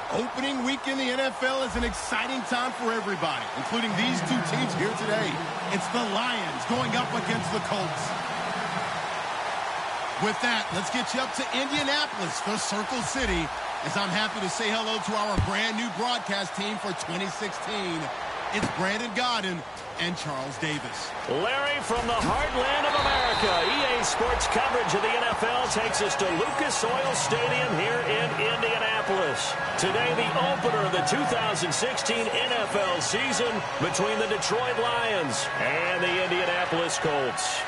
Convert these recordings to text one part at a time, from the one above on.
Opening week in the NFL is an exciting time for everybody, including these two teams here today. It's the Lions going up against the Colts. With that, let's get you up to Indianapolis for Circle City, as I'm happy to say hello to our brand new broadcast team for 2016. It's Brandon Godden and Charles Davis. Larry, from the heartland of America, EA Sports coverage of the NFL takes us to Lucas Oil Stadium here in Indianapolis. Today, the opener of the 2016 NFL season between the Detroit Lions and the Indianapolis Colts.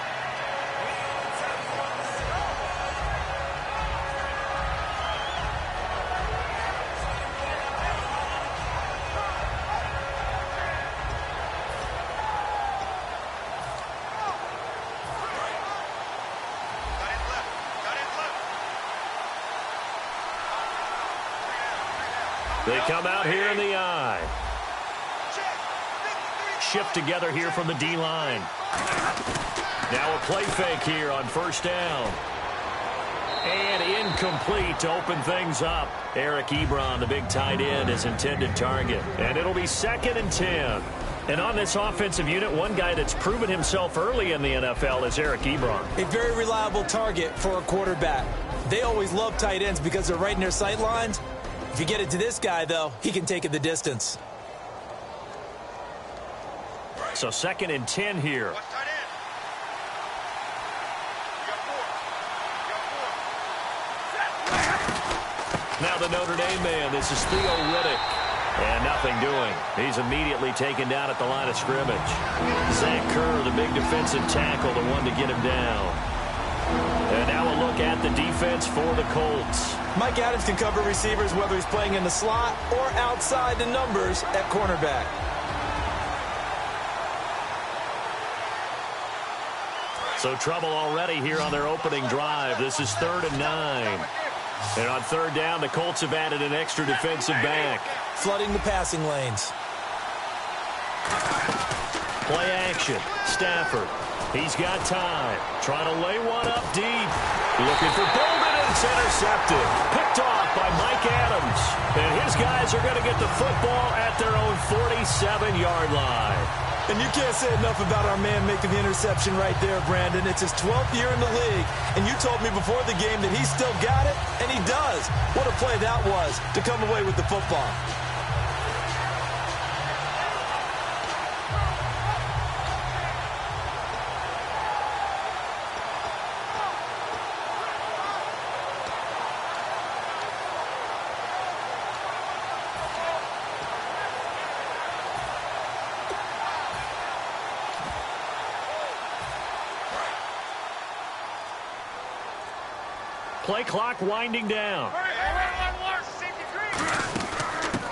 They come out here in the eye. Shift together here from the D-line. Now a play fake here on first down. And incomplete to open things up. Eric Ebron, the big tight end, is intended target. And it'll be 2nd and 10. And on this offensive unit, one guy that's proven himself early in the NFL is Eric Ebron. A very reliable target for a quarterback. They always love tight ends because they're right in their sight lines. If you get it to this guy, though, he can take it the distance. So 2nd and 10 here. Now the Notre Dame man, this is Theo Riddick. And nothing doing. He's immediately taken down at the line of scrimmage. Zach Kerr, the big defensive tackle, the one to get him down. And now a look at the defense for the Colts. Mike Adams can cover receivers whether he's playing in the slot or outside the numbers at cornerback. So trouble already here on their opening drive. This is 3rd and 9. And on 3rd down, the Colts have added an extra defensive back. Flooding the passing lanes. Play action. Stafford. He's got time. Trying to lay one up deep. Looking for Bolden, and it's intercepted. Picked off by Mike Adams. And his guys are going to get the football at their own 47-yard line. And you can't say enough about our man making the interception right there, Brandon. It's his 12th year in the league. And you told me before the game that he's still got it, and he does. What a play that was to come away with the football. Play clock winding down.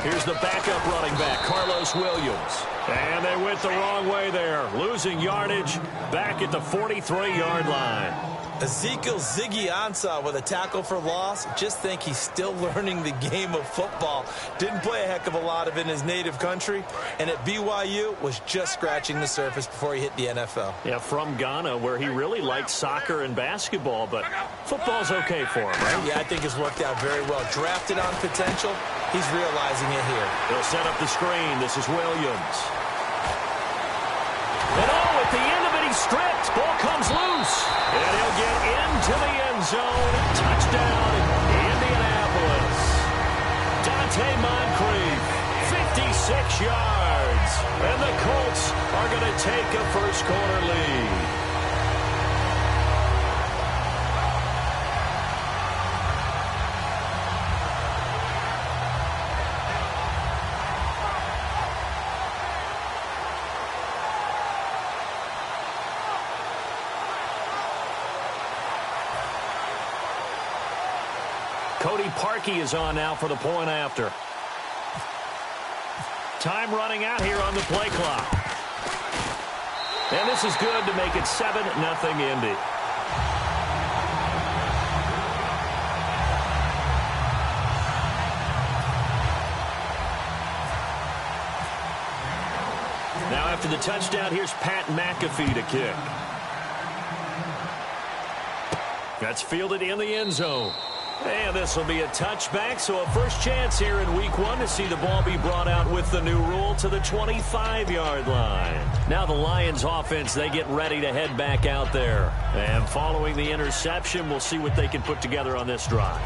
Here's the backup running back, Carlos Williams. And they went the wrong way there, losing yardage back at the 43-yard line. Ezekiel Ziggy Ansah with a tackle for loss. Just think he's still learning the game of football. Didn't play a heck of a lot of it in his native country. And at BYU was just scratching the surface before he hit the NFL. Yeah, from Ghana, where he really liked soccer and basketball, but football's okay for him, right? Yeah, I think it's worked out very well. Drafted on potential, he's realizing it here. They'll set up the screen. This is Williams. And at the end of it, he's stripped. Ball comes loose. And he'll get into the end zone. Touchdown, Indianapolis. Dante Moncrief, 56 yards. And the Colts are going to take a first-quarter lead. Cody Parkey is on now for the point after. Time running out here on the play clock. And this is good to make it 7-0 Indy. Now after the touchdown, here's Pat McAfee to kick. That's fielded in the end zone. And this will be a touchback, so a first chance here in week 1 to see the ball be brought out with the new rule to the 25-yard line. Now the Lions offense, they get ready to head back out there. And following the interception, we'll see what they can put together on this drive.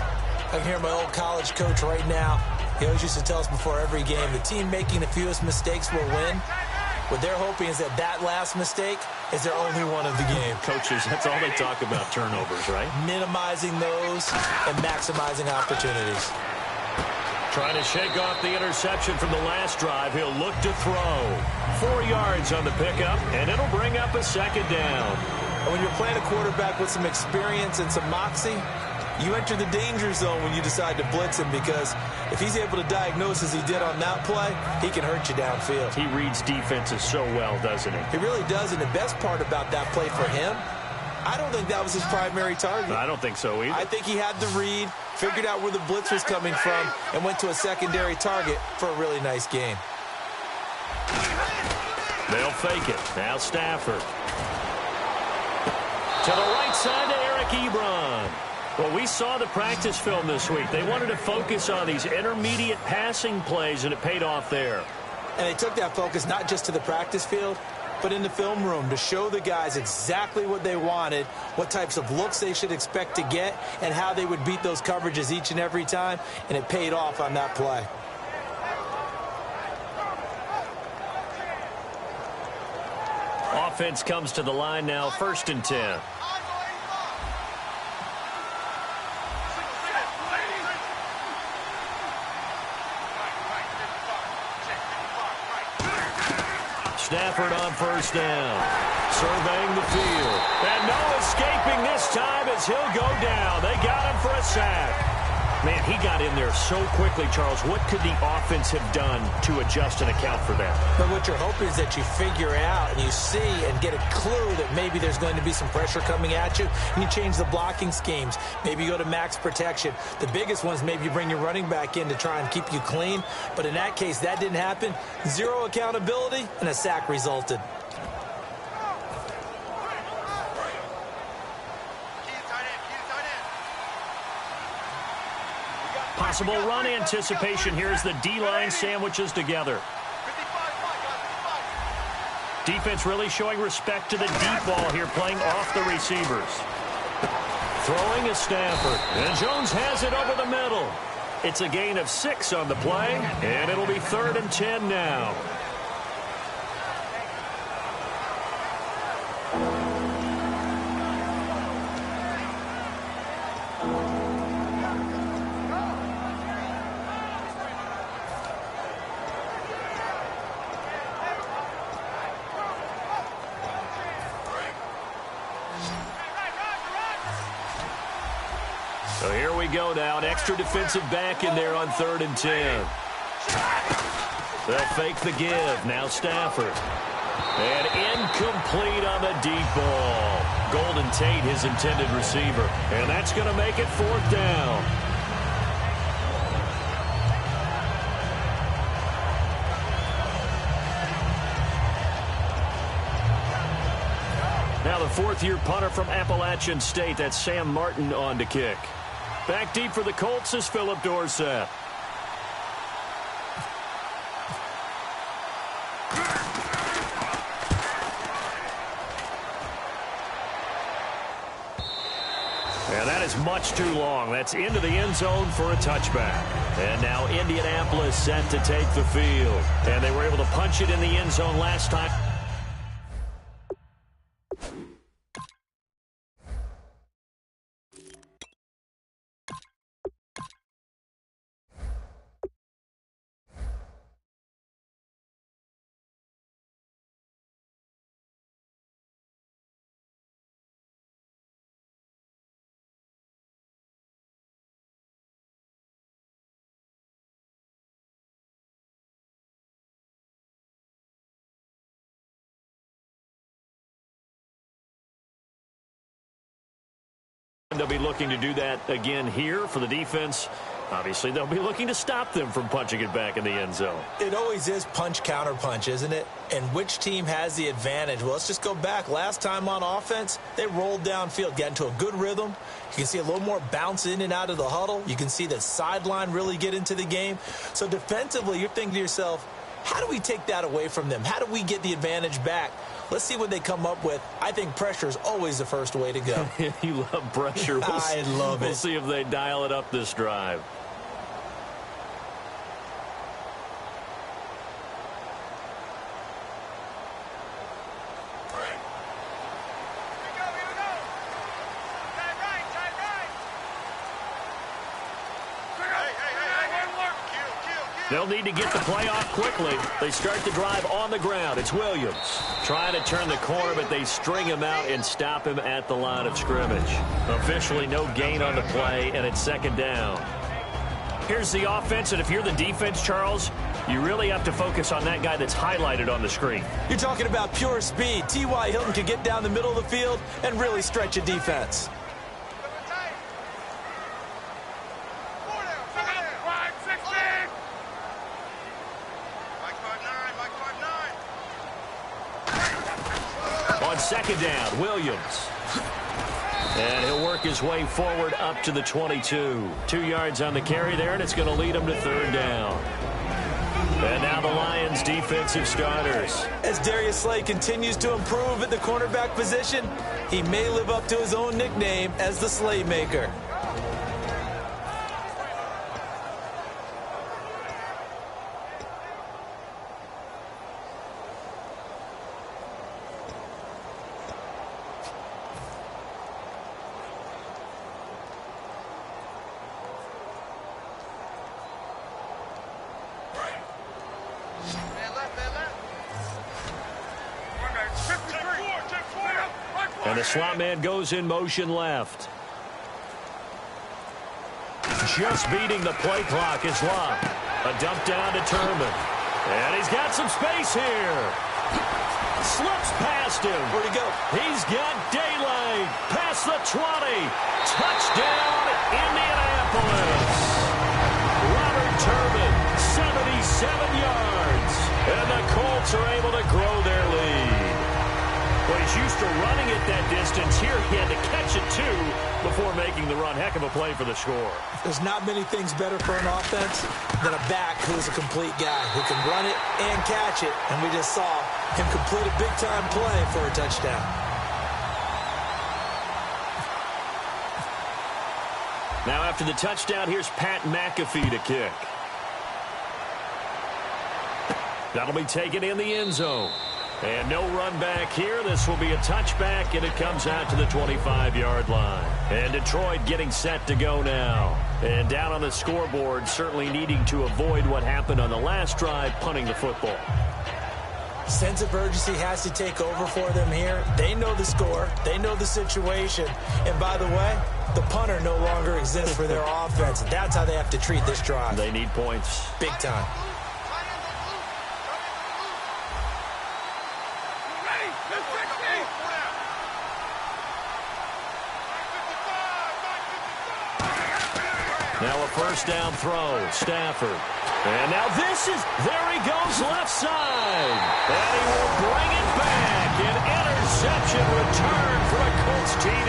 I can hear my old college coach right now. He always used to tell us before every game, the team making the fewest mistakes will win. What they're hoping is that last mistake is their only one of the game. Coaches, that's all they talk about, turnovers, right? Minimizing those and maximizing opportunities. Trying to shake off the interception from the last drive. He'll look to throw. 4 yards on the pickup, and it'll bring up a second down. And when you're playing a quarterback with some experience and some moxie, you enter the danger zone when you decide to blitz him, because if he's able to diagnose as he did on that play, he can hurt you downfield. He reads defenses so well, doesn't he? He really does, and the best part about that play for him, I don't think that was his primary target. I don't think so either. I think he had the read, figured out where the blitz was coming from, and went to a secondary target for a really nice gain. They'll fake it. Now Stafford. To the right side to Eric Ebron. Well, we saw the practice film this week. They wanted to focus on these intermediate passing plays, and it paid off there. And they took that focus not just to the practice field, but in the film room to show the guys exactly what they wanted, what types of looks they should expect to get, and how they would beat those coverages each and every time, and it paid off on that play. Offense comes to the line now, 1st and 10. Stafford on 1st down. Surveying the field. And no escaping this time as he'll go down. They got him for a sack. Man, he got in there so quickly, Charles. What could the offense have done to adjust and account for that? But what you're hoping is that you figure out and you see and get a clue that maybe there's going to be some pressure coming at you, and you change the blocking schemes. Maybe you go to max protection. The biggest one is maybe you bring your running back in to try and keep you clean. But in that case, that didn't happen. Zero accountability, and a sack resulted. Possible run anticipation here as the D-line sandwiches together. Defense really showing respect to the deep ball here, playing off the receivers. Throwing is Stafford, and Jones has it over the middle. It's a gain of 6 on the play, and it'll be 3rd and 10 now. So here we go now. An extra defensive back in there on 3rd and 10. They'll fake the give. Now Stafford. And incomplete on the deep ball. Golden Tate, his intended receiver. And that's going to make it 4th down. Now the 4th-year punter from Appalachian State. That's Sam Martin on to kick. Back deep for the Colts is Philip Dorsett. And that is much too long. That's into the end zone for a touchback. And now Indianapolis set to take the field. And they were able to punch it in the end zone last time. They'll be looking to do that again here for the defense. Obviously, they'll be looking to stop them from punching it back in the end zone. It always is punch-counter-punch, isn't it? And which team has the advantage? Well, let's just go back. Last time on offense, they rolled downfield, got into a good rhythm. You can see a little more bounce in and out of the huddle. You can see the sideline really get into the game. So defensively, you're thinking to yourself, how do we take that away from them? How do we get the advantage back? Let's see what they come up with. I think pressure is always the first way to go. You love pressure. I love it. We'll see if they dial it up this drive. They'll need to get the play off quickly. They start the drive on the ground. It's Williams trying to turn the corner, but they string him out and stop him at the line of scrimmage. Officially no gain on the play, and it's second down. Here's the offense, and if you're the defense, Charles, you really have to focus on that guy that's highlighted on the screen. You're talking about pure speed. T.Y. Hilton can get down the middle of the field and really stretch a defense. Second down, Williams. And he'll work his way forward up to the 22. 2 yards on the carry there, and it's going to lead him to third down. And now the Lions' defensive starters. As Darius Slay continues to improve at the cornerback position, he may live up to his own nickname as the Slaymaker. And the slot man goes in motion left. Just beating the play clock is Love. A dump down to Turman. And he's got some space here. Slips past him. Where'd he go? He's got daylight. Past the 20. Touchdown, Indianapolis. Robert Turman, 77 yards. And the Colts are able to grow their lead. Well, he's used to running it that distance. Here he had to catch it, too, before making the run. Heck of a play for the score. There's not many things better for an offense than a back who's a complete guy who can run it and catch it. And we just saw him complete a big-time play for a touchdown. Now, after the touchdown, here's Pat McAfee to kick. That'll be taken in the end zone. And no run back here. This will be a touchback, and it comes out to the 25-yard line. And Detroit getting set to go now. And down on the scoreboard, certainly needing to avoid what happened on the last drive, punting the football. Sense of urgency has to take over for them here. They know the score. They know the situation. And by the way, the punter no longer exists for their offense. That's how they have to treat this drive. They need points. Big time. Now a first down throw, Stafford. And now there he goes left side. And he will bring it back. An interception return for a Colts TD.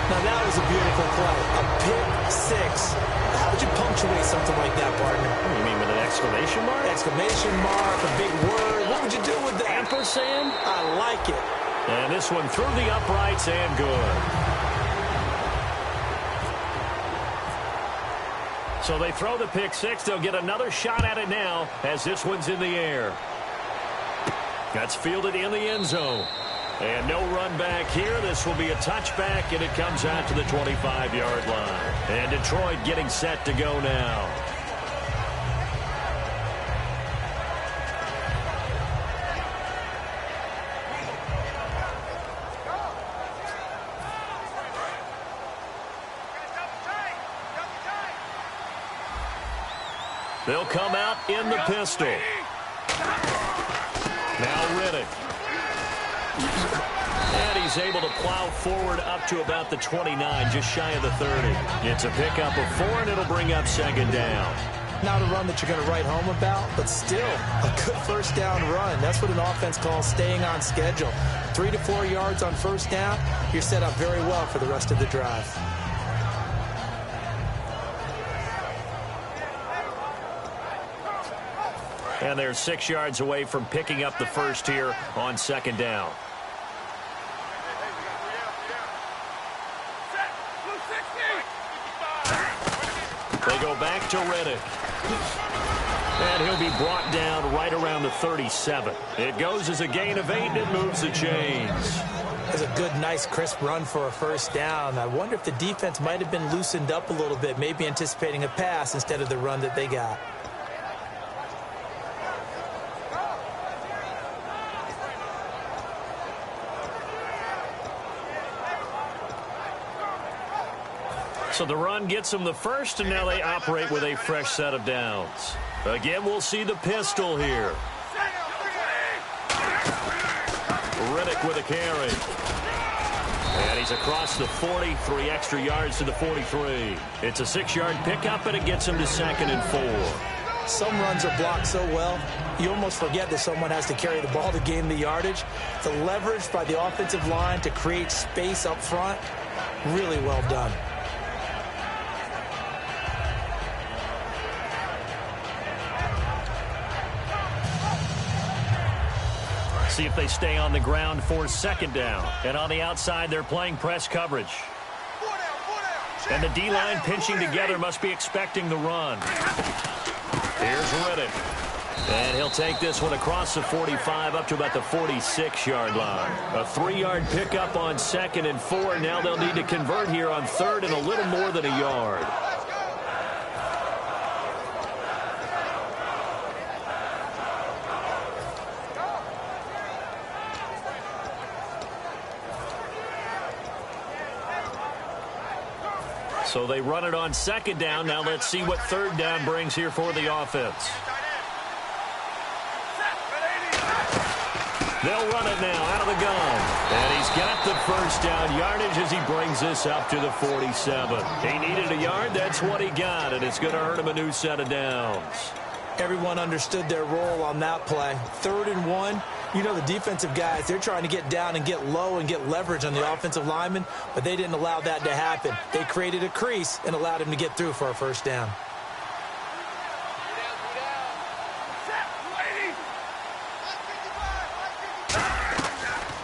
Now that was a beautiful play. A pick six. How would you punctuate something like that, partner? You mean with an exclamation mark? Exclamation mark, a big word. What would you do with that? Ampersand? I like it. And this one through the uprights and good. So they throw the pick six. They'll get another shot at it now as this one's in the air. That's fielded in the end zone. And no run back here. This will be a touchback, and it comes out to the 25-yard line. And Detroit getting set to go now. They'll come out in the pistol. Now Riddick. And he's he's able to plow forward up to about the 29, just shy of the 30. It's a pickup of 4, and it'll bring up second down. Not a run that you're going to write home about, but still a good first down run. That's what an offense calls staying on schedule. 3 to 4 yards on first down, you're set up very well for the rest of the drive. And they're 6 yards away from picking up the first here on second down. They go back to Reddick. And he'll be brought down right around the 37. It goes as a gain of 8, and it moves the chains. It's a good, nice, crisp run for a first down. I wonder if the defense might have been loosened up a little bit, maybe anticipating a pass instead of the run that they got. So the run gets them the first, and now they operate with a fresh set of downs. Again, we'll see the pistol here. Reddick with a carry. And he's across the 40, 3 extra yards to the 43. It's a 6-yard pickup, and it gets him to 2nd and 4. Some runs are blocked so well, you almost forget that someone has to carry the ball to gain the yardage. The leverage by the offensive line to create space up front, really well done. See if they stay on the ground for second down. And on the outside, they're playing press coverage. And the D-line pinching together must be expecting the run. Here's Reddick. And he'll take this one across the 45 up to about the 46-yard line. A 3-yard pickup on 2nd and 4. Now they'll need to convert here on 3rd and a little more than a yard. So they run it on 2nd down. Now let's see what 3rd down brings here for the offense. They'll run it now out of the gun. And he's got the first down yardage as he brings this up to the 47. He needed a yard. That's what he got, and it's going to earn him a new set of downs. Everyone understood their role on that play. 3rd and 1. You know, the defensive guys, they're trying to get down and get low and get leverage on the offensive lineman, but they didn't allow that to happen. They created a crease and allowed him to get through for a first down.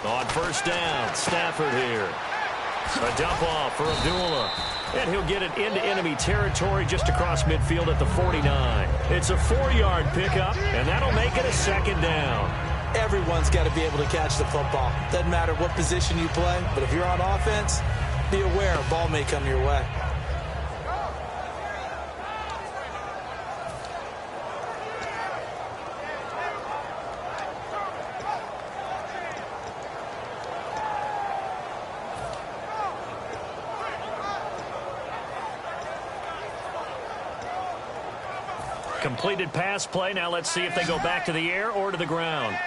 On first down, Stafford here. A dump off for Abdullah. And he'll get it into enemy territory just across midfield at the 49. It's a 4-yard pickup, and that'll make it a 2nd down. Everyone's got to be able to catch the football. Doesn't matter what position you play, but if you're on offense, be aware a ball may come your way. Completed pass play. Now let's see if they go back to the air or to the ground.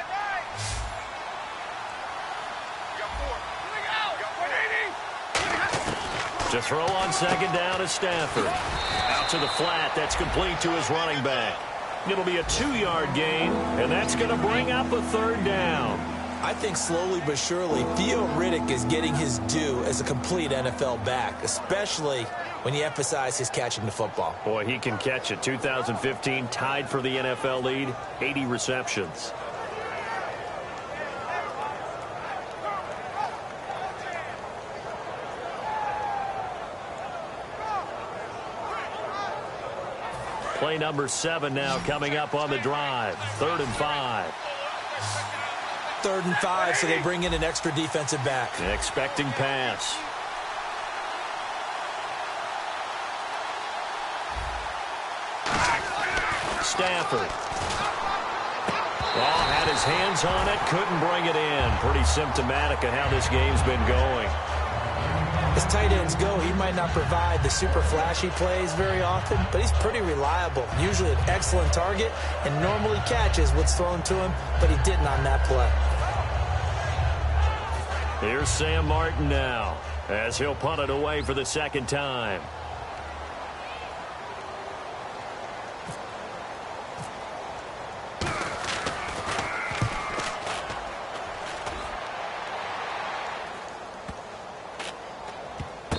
To throw on 2nd down is Stafford. Out to the flat. That's complete to his running back. It'll be a 2-yard gain, and that's going to bring up a 3rd down. I think slowly but surely, Theo Riddick is getting his due as a complete NFL back, especially when you emphasize his catching the football. Boy, he can catch it. 2015, tied for the NFL lead, 80 receptions. Play number 7 now coming up on the drive. 3rd and 5. 3rd and 5, so they bring in an extra defensive back. Expecting pass. Stafford. Oh, had his hands on it, couldn't bring it in. Pretty symptomatic of how this game's been going. As tight ends go, he might not provide the super flashy plays very often, but he's pretty reliable. Usually an excellent target and normally catches what's thrown to him, but he didn't on that play. Here's Sam Martin now as he'll punt it away for the second time.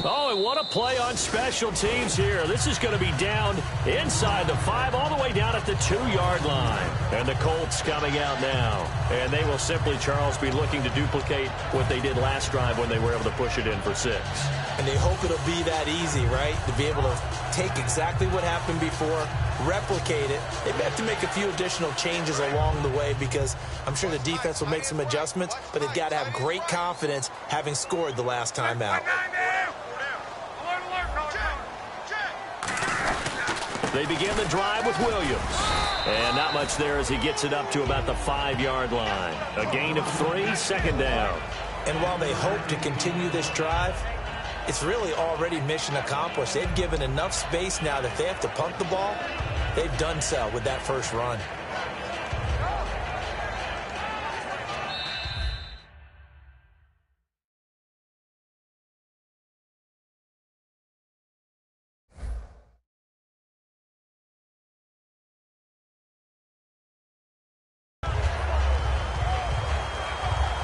Oh, and what a play on special teams here. This is going to be down inside the 5, all the way down at the 2-yard line. And the Colts coming out now. And they will simply, Charles, be looking to duplicate what they did last drive when they were able to push it in for 6. And they hope it'll be that easy, right? To be able to take exactly what happened before, replicate it. They may have to make a few additional changes along the way because I'm sure the defense will make some adjustments, but they've got to have great confidence having scored the last time out. They begin the drive with Williams. And not much there as he gets it up to about the 5-yard line. A gain of 3, second down. And while they hope to continue this drive, it's really already mission accomplished. They've given enough space now that if they have to punt the ball, they've done so with that first run.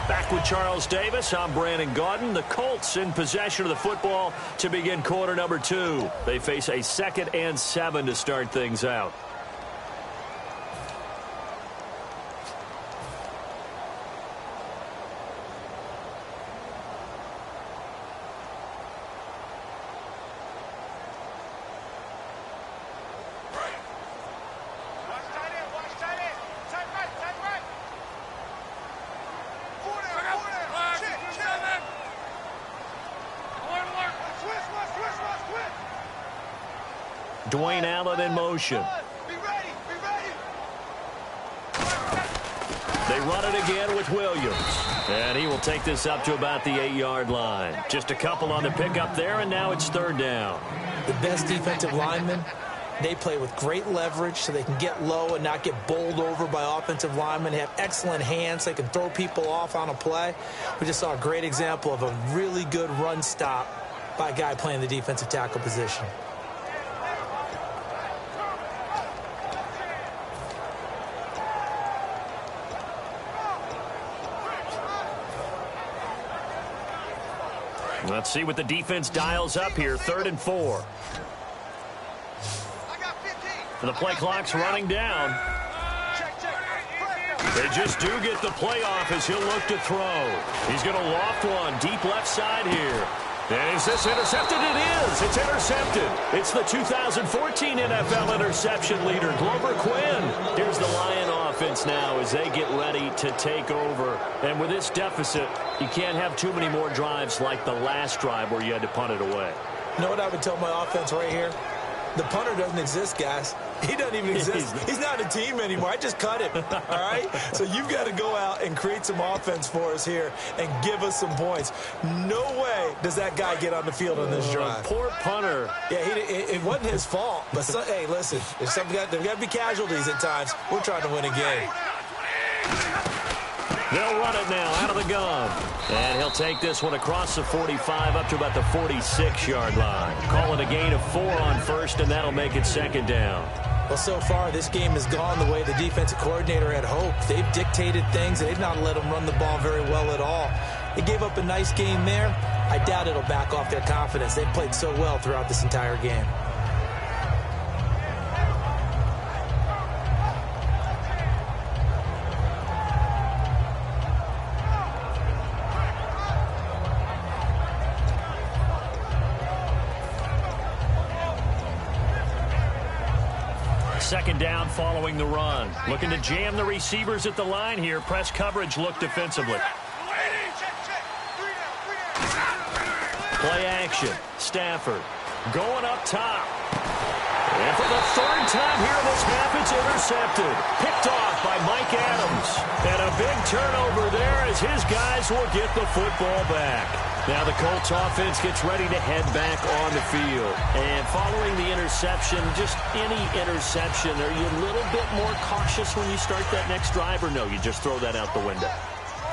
Back with Charles Davis, I'm Brandon Gaudin. The Colts in possession of the football to begin quarter number 2. They face a 2nd and 7 to start things out. Dwayne Allen in motion. They run it again with Williams. And he will take this up to about the 8-yard line. Just a couple on the pickup there, and now it's 3rd down. The best defensive linemen, they play with great leverage so they can get low and not get bowled over by offensive linemen. They have excellent hands. They can throw people off on a play. We just saw a great example of a really good run stop by a guy playing the defensive tackle position. Let's see what the defense dials up here. 3rd and 4. The play clock's running down. They just do get the play off as he'll look to throw. He's going to loft one deep left side here. And is this intercepted? It is. It's intercepted. It's the 2014 NFL interception leader, Glover Quinn. Here's the Lion offense now as they get ready to take over. And with this deficit, you can't have too many more drives like the last drive where you had to punt it away. You know what I would tell my offense right here? The punter doesn't exist, guys. He doesn't even exist. He's not a team anymore. I just cut him, all right? So you've got to go out and create some offense for us here and give us some points. No way does that guy get on the field on this drive. Poor punter. Yeah, it wasn't his fault. But, hey, listen, there's got to be casualties at times. We're trying to win a game. They'll run it now out of the gun. And he'll take this one across the 45 up to about the 46-yard line. Call it a gain of 4 on 1st, and that'll make it 2nd down. Well, so far, this game has gone the way the defensive coordinator had hoped. They've dictated things. They've not let them run the ball very well at all. They gave up a nice game there. I doubt it'll back off their confidence. They've played so well throughout this entire game. Second down following the run. Looking to jam the receivers at the line here. Press coverage look defensively. Play action. Stafford going up top. And for the 3rd time here this half, it's intercepted. Picked off by Mike Adams. And a big turnover there as his guys will get the football back. Now the Colts offense gets ready to head back on the field. And following the interception, just any interception, are you a little bit more cautious when you start that next drive, or no, you just throw that out the window?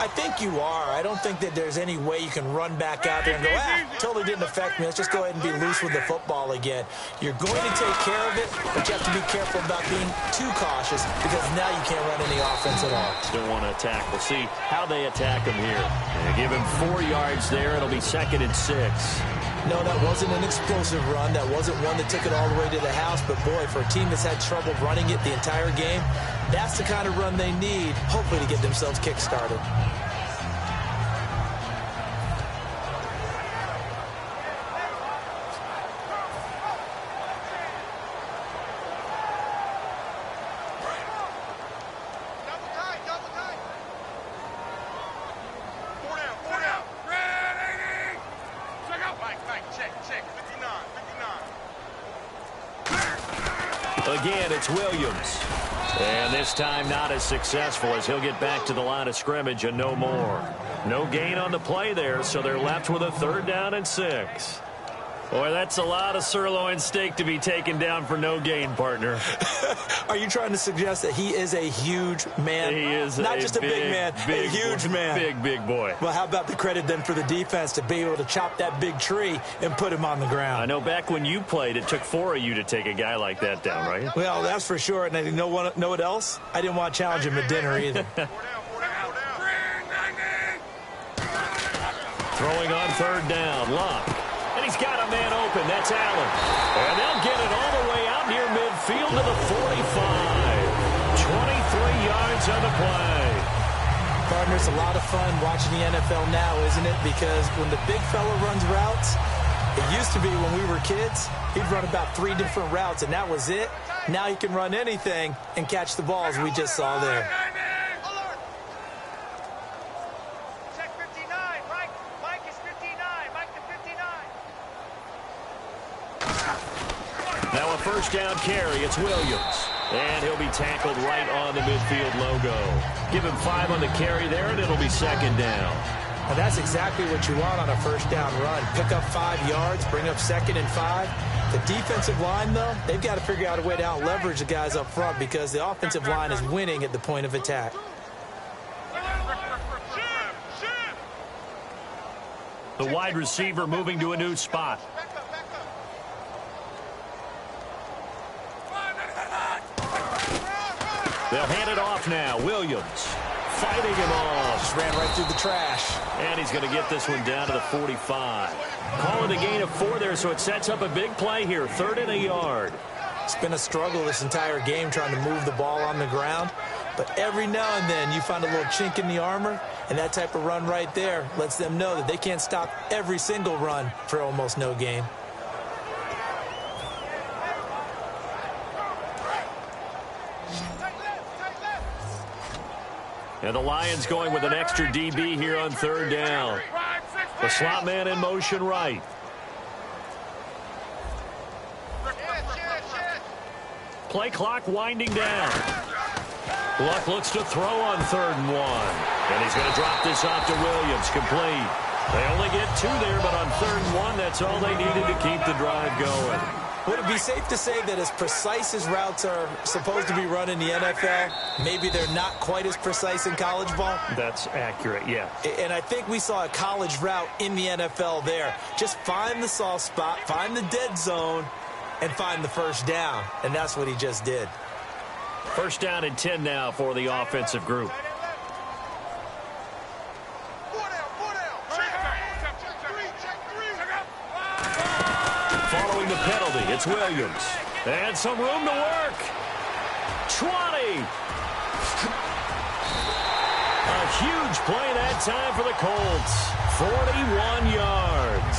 I think you are. I don't think that there's any way you can run back out there and go, totally didn't affect me. Let's just go ahead and be loose with the football again. You're going to take care of it, but you have to be careful about being too cautious because now you can't run any offense at all. Still want to attack. We'll see how they attack him here. They give him 4 yards there. It'll be 2nd and 6. No, that wasn't an explosive run. That wasn't one that took it all the way to the house. But, boy, for a team that's had trouble running it the entire game, that's the kind of run they need, hopefully, to get themselves kick-started. Again, it's Williams. And this time not as successful as he'll get back to the line of scrimmage and no more. No gain on the play there, so they're left with a 3rd down and 6. Boy, that's a lot of sirloin steak to be taken down for no gain, partner. Are you trying to suggest that he is a huge man? He is not just a big man, a huge man. Big boy. Well, how about the credit then for the defense to be able to chop that big tree and put him on the ground? I know back when you played, it took 4 of you to take a guy like that down, right? Well, that's for sure. And you know what else? I didn't want to challenge him at dinner either. Throwing on 3rd down, Luck. And he's got a man open. That's Allen. And they'll get it all the way out near midfield to the 45. 23 yards on the play. Partner, it's a lot of fun watching the NFL now, isn't it? Because when the big fella runs routes, it used to be when we were kids, he'd run about 3 different routes, and that was it. Now he can run anything and catch the ball, as we just saw there. Now a 1st down carry. It's Williams. And he'll be tackled right on the midfield logo. Give him 5 on the carry there, and it'll be 2nd down. Well, that's exactly what you want on a 1st down run. Pick up 5 yards, bring up 2nd and 5. The defensive line, though, they've got to figure out a way to out-leverage the guys up front because the offensive line is winning at the point of attack. The wide receiver moving to a new spot. They'll hand it off now. Williams fighting him off. Just ran right through the trash. And he's going to get this one down to the 45. Calling the gain of 4 there, so it sets up a big play here. 3rd and a yard. It's been a struggle this entire game trying to move the ball on the ground. But every now and then you find a little chink in the armor, and that type of run right there lets them know that they can't stop every single run for almost no gain. And the Lions going with an extra DB here on 3rd down. The slot man in motion right. Play clock winding down. Luck looks to throw on 3rd and 1. And he's going to drop this off to Williams. Complete. They only get 2 there, but on 3rd and 1, that's all they needed to keep the drive going. Would it be safe to say that as precise as routes are supposed to be run in the NFL, maybe they're not quite as precise in college ball? That's accurate, yeah. And I think we saw a college route in the NFL there. Just find the soft spot, find the dead zone, and find the 1st down. And that's what he just did. 1st down and 10 now for the offensive group. Following the penalty, it's Williams. And some room to work. 20. A huge play that time for the Colts. 41 yards.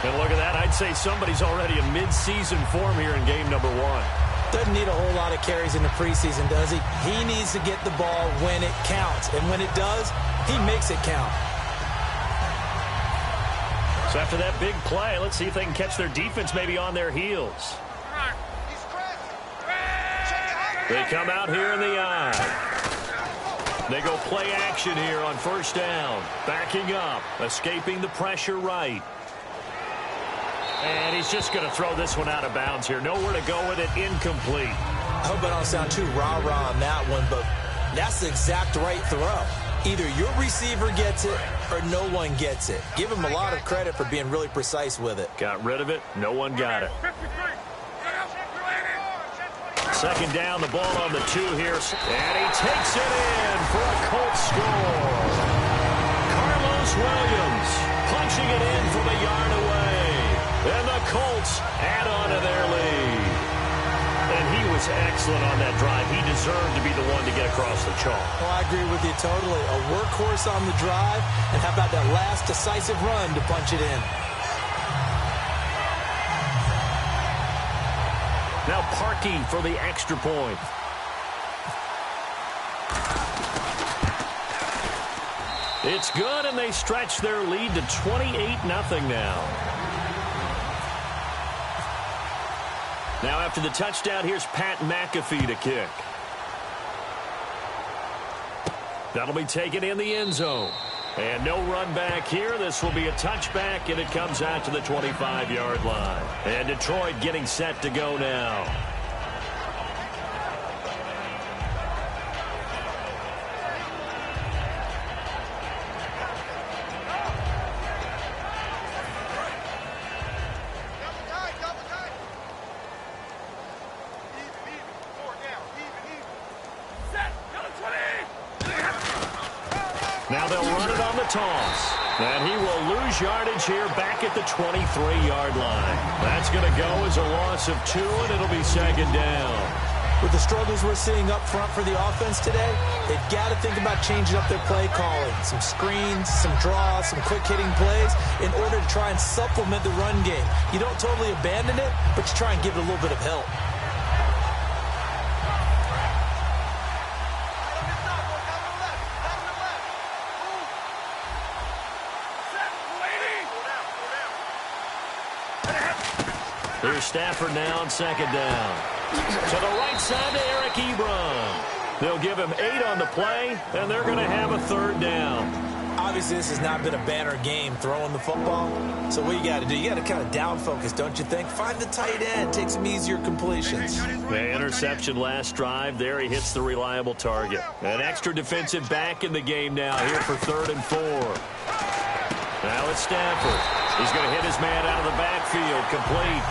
And look at that. I'd say somebody's already in mid-season form here in game number 1. Doesn't need a whole lot of carries in the preseason, does he? He needs to get the ball when it counts. And when it does, he makes it count. So after that big play, let's see if they can catch their defense maybe on their heels. They come out here in the eye. They go play action here on 1st down. Backing up, escaping the pressure right. And he's just going to throw this one out of bounds here. Nowhere to go with it, incomplete. I hope I don't sound too rah-rah on that one, but That's the exact right throw. Either your receiver gets it or no one gets it. Give him a lot of credit for being really precise with it. Got rid of it. No one got it. Second down, the ball on the 2 here. And he takes it in for a Colts score. Carlos Williams punching it in from a yard away. And the Colts add on to their lead. And he was excellent on that drive. He deserved to be the one to get across the chalk. Oh, I agree with you totally. A workhorse on the drive. And how about that last decisive run to punch it in? Now Parkey for the extra point. It's good, and they stretch their lead to 28-0 now. Now after the touchdown, here's Pat McAfee to kick. That'll be taken in the end zone. And no run back here. This will be a touchback, and it comes out to the 25-yard line. And Detroit getting set to go now. Now they'll run it on the toss. And he will lose yardage here back at the 23-yard line. That's going to go as a loss of 2, and it'll be second down. With the struggles we're seeing up front for the offense today, they've got to think about changing up their play calling. Some screens, some draws, some quick-hitting plays in order to try and supplement the run game. You don't totally abandon it, but you try and give it a little bit of help. Here's Stafford now on second down. To the right side to Eric Ebron. They'll give him 8 on the play, and they're going to have a third down. Obviously, this has not been a banner game throwing the football. So what you got to do, you got to kind of down focus, don't you think? Find the tight end, take some easier completions. The interception last drive. There he hits the reliable target. An extra defensive back in the game now here for 3rd and 4. Now it's Stafford. He's going to hit his man out of the backfield, complete.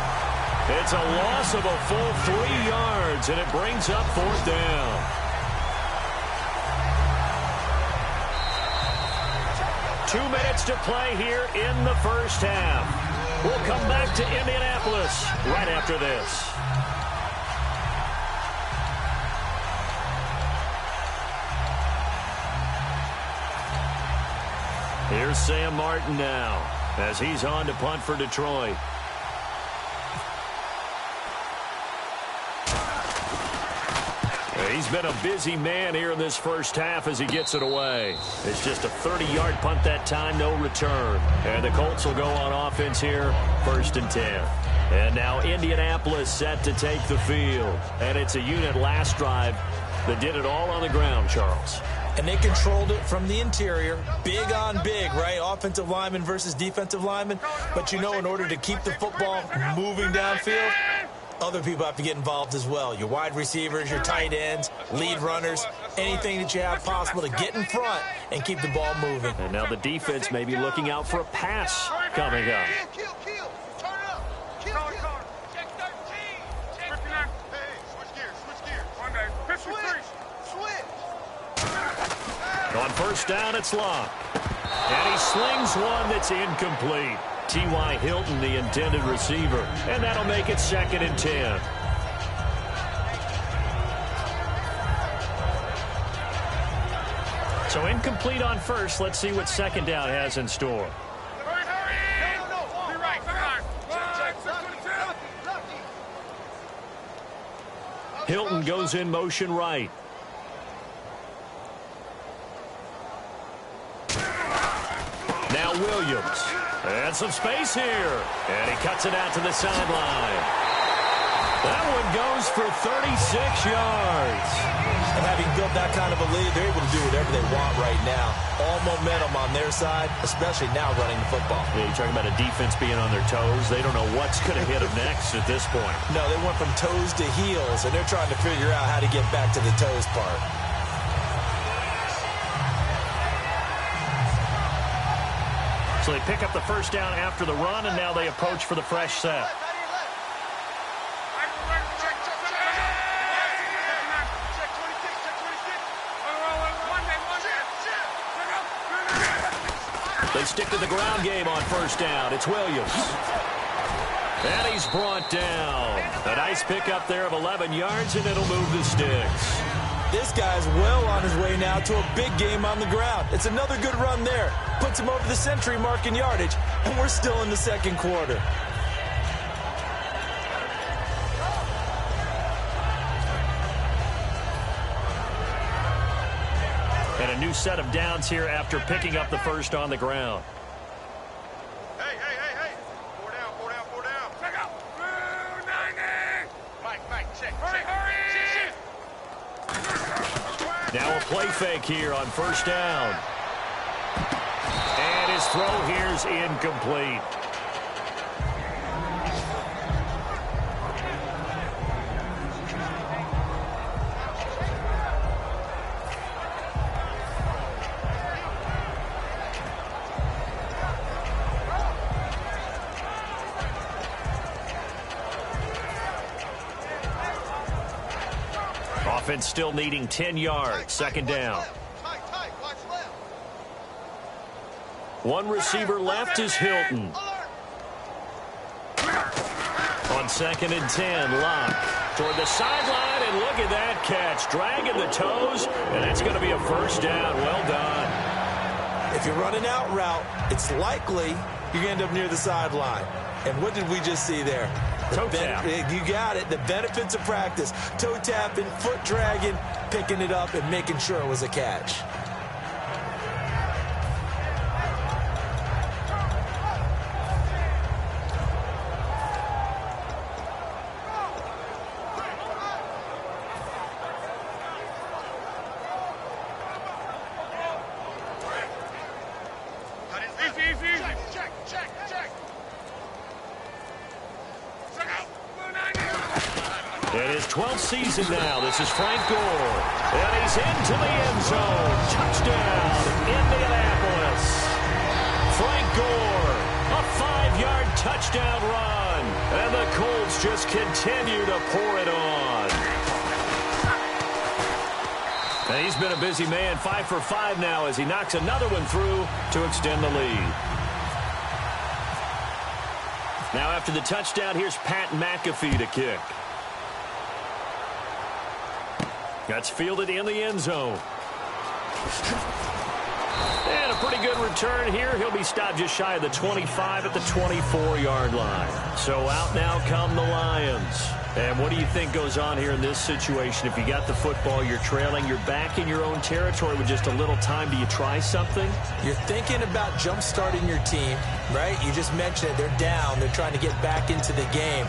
It's a loss of a full 3 yards, and it brings up 4th down. Two minutes to play here in the first half. We'll come back to Indianapolis right after this. Here's Sam Martin now as he's on to punt for Detroit. He's been a busy man here in this first half as he gets it away. It's just a 30-yard punt that time, no return. And the Colts will go on offense here, 1st and 10. And now Indianapolis set to take the field. And it's a unit last drive that did it all on the ground, Charles. And they controlled it from the interior. Big on big, right? Offensive lineman versus defensive lineman. But you know, in order to keep the football moving downfield, other people have to get involved as well. Your wide receivers, your tight ends, lead runners, anything that you have possible to get in front and keep the ball moving. And now the defense may be looking out for a pass coming up. On first down, it's Locke. And he slings one that's incomplete. T.Y. Hilton, the intended receiver. And that'll make it 2nd and 10. So incomplete on first. Let's see what second down has in store. Hilton goes in motion right. Now Williams. And some space here. And he cuts it out to the sideline. That one goes for 36 yards. And having built that kind of a lead, they're able to do whatever they want right now. All momentum on their side, especially now running the football. Yeah, you're talking about a defense being on their toes. They don't know what's going to hit them next at this point. No, they went from toes to heels, and they're trying to figure out how to get back to the toes part. So they pick up the first down after the run, and now they approach for the fresh set. They stick to the ground game on first down. It's Williams. And he's brought down. A nice pickup there of 11 yards, and it'll move the sticks. This guy's well on his way now to a big game on the ground. It's another good run there. Puts him over the century mark in yardage, and we're still in the second quarter. And a new set of downs here after picking up the first on the ground. Hey. 4 down. Check out. 290. Mike, check. Hurry. Now a play fake here on first down. And his throw here's incomplete. Offense still needing 10 yards. Second down. One receiver left is Hilton. On 2nd and 10, Locke toward the sideline, and look at that catch. Dragging the toes, and that's going to be a first down. Well done. If you're running out route, it's likely you're going to end up near the sideline. And what did we just see there? Toe tap. You got it. The benefits of practice. Toe tapping, foot dragging, picking it up, and making sure it was a catch. In his 12th season now, this is Frank Gore. And he's into the end zone. Touchdown, Indianapolis. Frank Gore, a 5-yard touchdown run. And the Colts just continue to pour it on. And he's been a busy man, 5 for 5 now as he knocks another one through to extend the lead. Now after the touchdown, here's Pat McAfee to kick. That's fielded in the end zone. And a pretty good return here. He'll be stopped just shy of the 25 at the 24-yard line. So out now come the Lions. And what do you think goes on here in this situation? If you got the football, you're trailing, you're back in your own territory with just a little time. Do you try something? You're thinking about jump-starting your team, right? You just mentioned it. They're down. They're trying to get back into the game.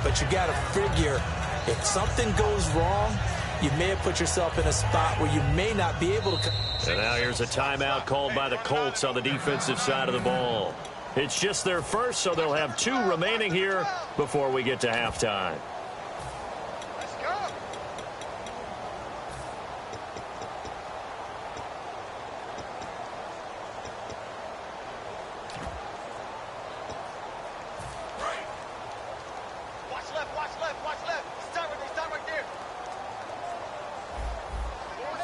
But you got to figure if something goes wrong, you may have put yourself in a spot where you may not be able to. And now here's a timeout called by the Colts on the defensive side of the ball. It's just their first, so they'll have 2 remaining here before we get to halftime. Let's go. Watch left. Stop right there.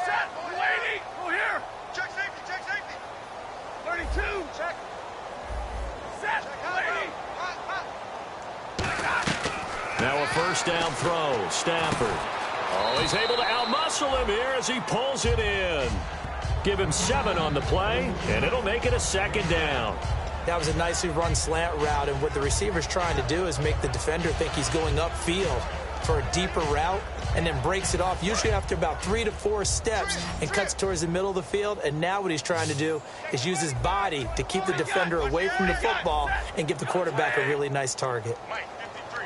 Set. Waiting. Go here. Check safety. 32. Check. Set. Waiting. Now a first down throw. Stafford. Oh, he's able to outmuscle him here as he pulls it in. Give him 7 on the play, and it'll make it a second down. That was a nicely run slant route, and what the receiver's trying to do is make the defender think he's going upfield for a deeper route and then breaks it off, usually after about 3 to 4 steps, and cuts towards the middle of the field. And now what he's trying to do is use his body to keep the defender away from the football and give the quarterback a really nice target. Mike, 53,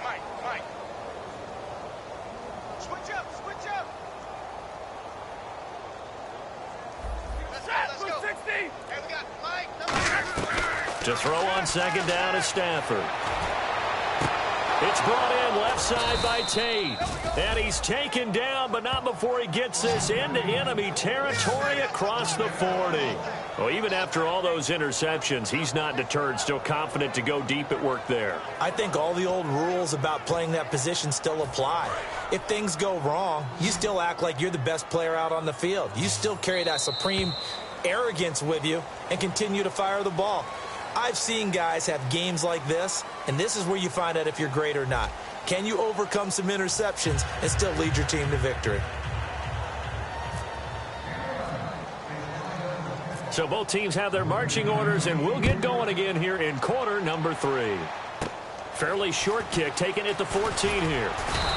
Mike. Switch up. Let's go. 60. Hey, we got Mike. To throw on second down is Stafford. It's brought in left side by Tate. And he's taken down, but not before he gets this into enemy territory across the 40. Well, even after all those interceptions, he's not deterred, still confident to go deep at work there. I think all the old rules about playing that position still apply. If things go wrong, you still act like you're the best player out on the field. You still carry that supreme arrogance with you and continue to fire the ball. I've seen guys have games like this, and this is where you find out if you're great or not. Can you overcome some interceptions and still lead your team to victory? So both teams have their marching orders, and we'll get going again here in quarter number 3. Fairly short kick taken at the 14 here.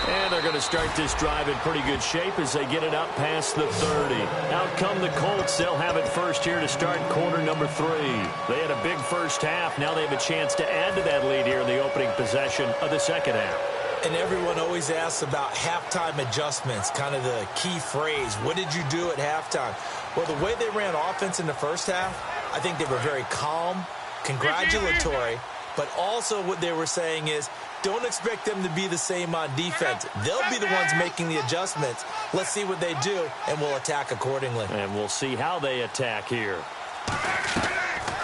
And they're going to start this drive in pretty good shape as they get it up past the 30. Out come the Colts. They'll have it first here to start quarter number 3. They had a big first half. Now they have a chance to add to that lead here in the opening possession of the second half. And everyone always asks about halftime adjustments, kind of the key phrase. What did you do at halftime? Well, the way they ran offense in the first half, I think they were very calm, congratulatory, but also what they were saying is, don't expect them to be the same on defense. They'll be the ones making the adjustments. Let's see what they do, and we'll attack accordingly. And we'll see how they attack here.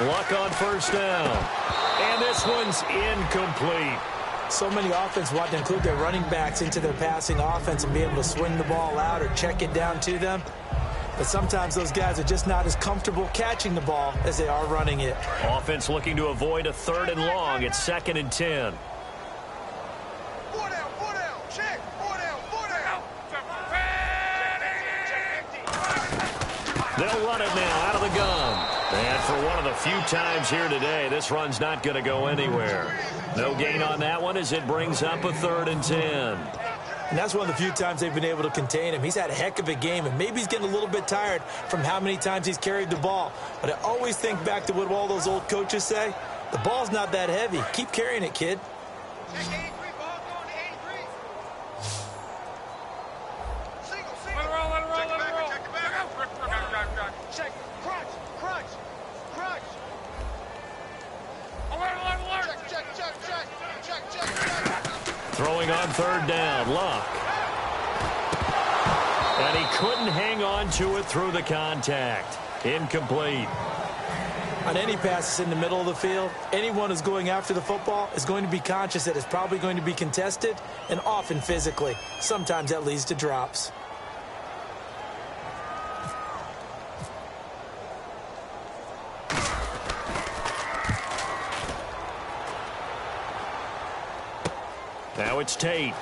Luck on first down. And this one's incomplete. So many offense want to include their running backs into their passing offense and be able to swing the ball out or check it down to them. But sometimes those guys are just not as comfortable catching the ball as they are running it. Offense looking to avoid a 3rd and long. It's 2nd and 10. 4 down, check, 4 down. They'll run it now out of the gun. And for one of the few times here today, this run's not going to go anywhere. No gain on that one as it brings up a 3rd and 10. And that's one of the few times they've been able to contain him. He's had a heck of a game, and maybe he's getting a little bit tired from how many times he's carried the ball. But I always think back to what all those old coaches say. The ball's not that heavy. Keep carrying it, kid. Check 83, ball going to 83. Single. Let it roll. Check it back. Check, crunch. Check. Throwing on 3rd down, Luck. And he couldn't hang on to it through the contact. Incomplete. On any passes in the middle of the field, anyone who's going after the football is going to be conscious that it's probably going to be contested, and often physically. Sometimes that leads to drops. Now it's Tate.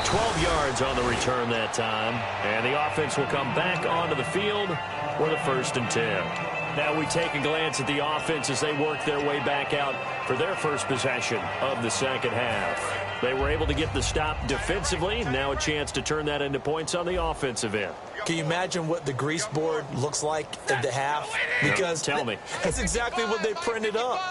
12 yards on the return that time. And the offense will come back onto the field with a 1st and 10. Now we take a glance at the offense as they work their way back out for their first possession of the second half. They were able to get the stop defensively. Now a chance to turn that into points on the offensive end. Can you imagine what the grease board looks like at the half? Because tell me. That's exactly what they printed up.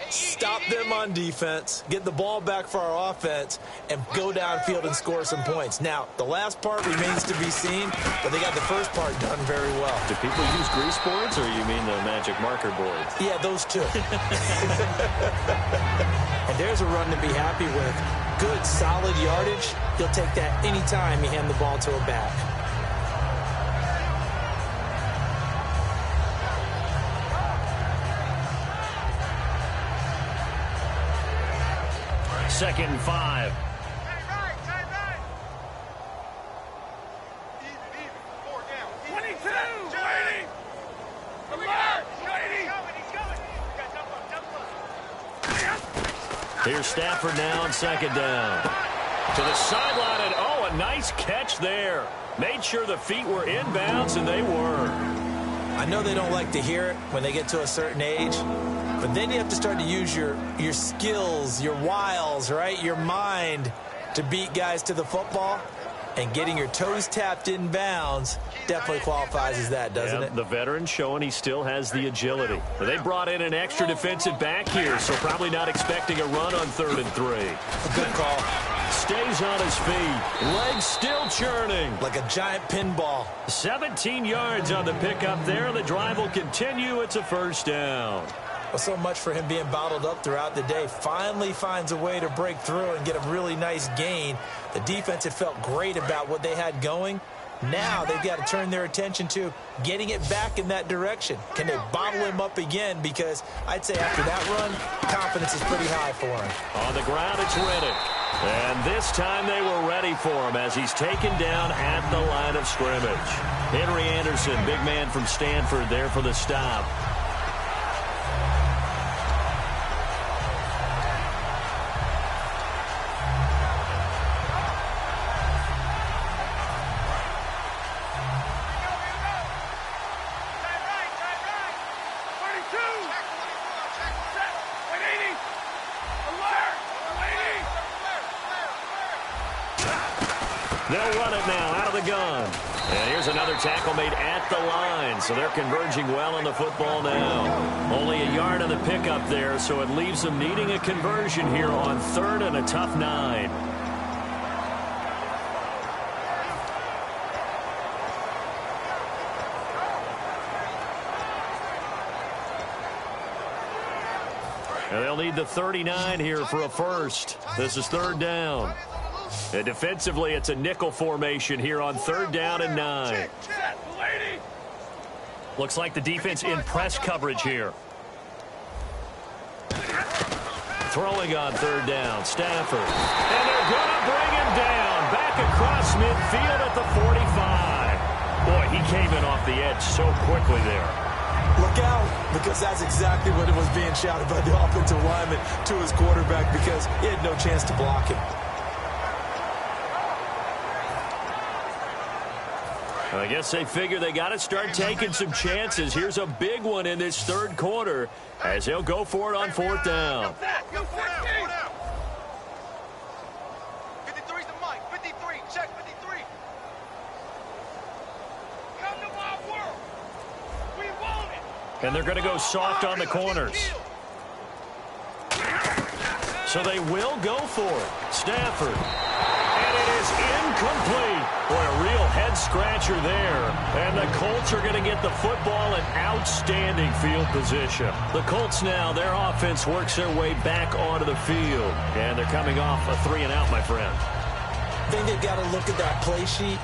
Stop them on defense, get the ball back for our offense, and go downfield and score some points. Now, the last part remains to be seen, but they got the first part done very well. Do people use grease boards, or you mean the magic marker boards? Yeah, those two. And there's a run to be happy with. Good, solid yardage. He'll take that anytime you hand the ball to a back. Second and 5. Time right. Even. 4 down. 22. Waiting. Come on. He's coming. Double up. Here's Stafford now on 2nd down. To the sideline, and oh, a nice catch there. Made sure the feet were inbounds, and they were. I know they don't like to hear it when they get to a certain age, but then you have to start to use your skills, your wiles, right? Your mind to beat guys to the football. And getting your toes tapped in bounds definitely qualifies as that, doesn't it? The veteran showing he still has the agility. They brought in an extra defensive back here, so probably not expecting a run on 3rd and 3. A good call. Stays on his feet. Legs still churning. Like a giant pinball. 17 yards on the pickup there. The drive will continue. It's a 1st down. Well, so much for him being bottled up throughout the day. Finally finds a way to break through and get a really nice gain. The defense had felt great about what they had going. Now they've got to turn their attention to getting it back in that direction. Can they bottle him up again? Because I'd say after that run, confidence is pretty high for him. On the ground, it's Riddick. And this time they were ready for him as he's taken down at the line of scrimmage. Henry Anderson, big man from Stanford, there for the stop. They'll run it now out of the gun. And here's another tackle made at the line. So they're converging well on the football now. Only a yard on the pickup there, so it leaves them needing a conversion here on 3rd and a tough 9. And they'll need the 39 here for a first. This is 3rd down. And defensively, it's a nickel formation here on 3rd down and 9. Looks like the defense in press coverage here. Throwing on 3rd down, Stafford. And they're going to bring him down. Back across midfield at the 45. Boy, he came in off the edge so quickly there. Look out, because that's exactly what it was being shouted by the offensive lineman to his quarterback, because he had no chance to block him. I guess they figure they got to start taking some chances. Here's a big one in this 3rd quarter as he'll go for it on 4th down. 53's the mic. 53. Check 53. Come to my world. We want it. And they're going to go soft on the corners. So they will go for it. Stafford. And it is incomplete. Boy, a real head-scratcher there. And the Colts are going to get the football in outstanding field position. The Colts now, their offense works their way back onto the field. And they're coming off a 3-and-out, my friend. I think they've got to look at that play sheet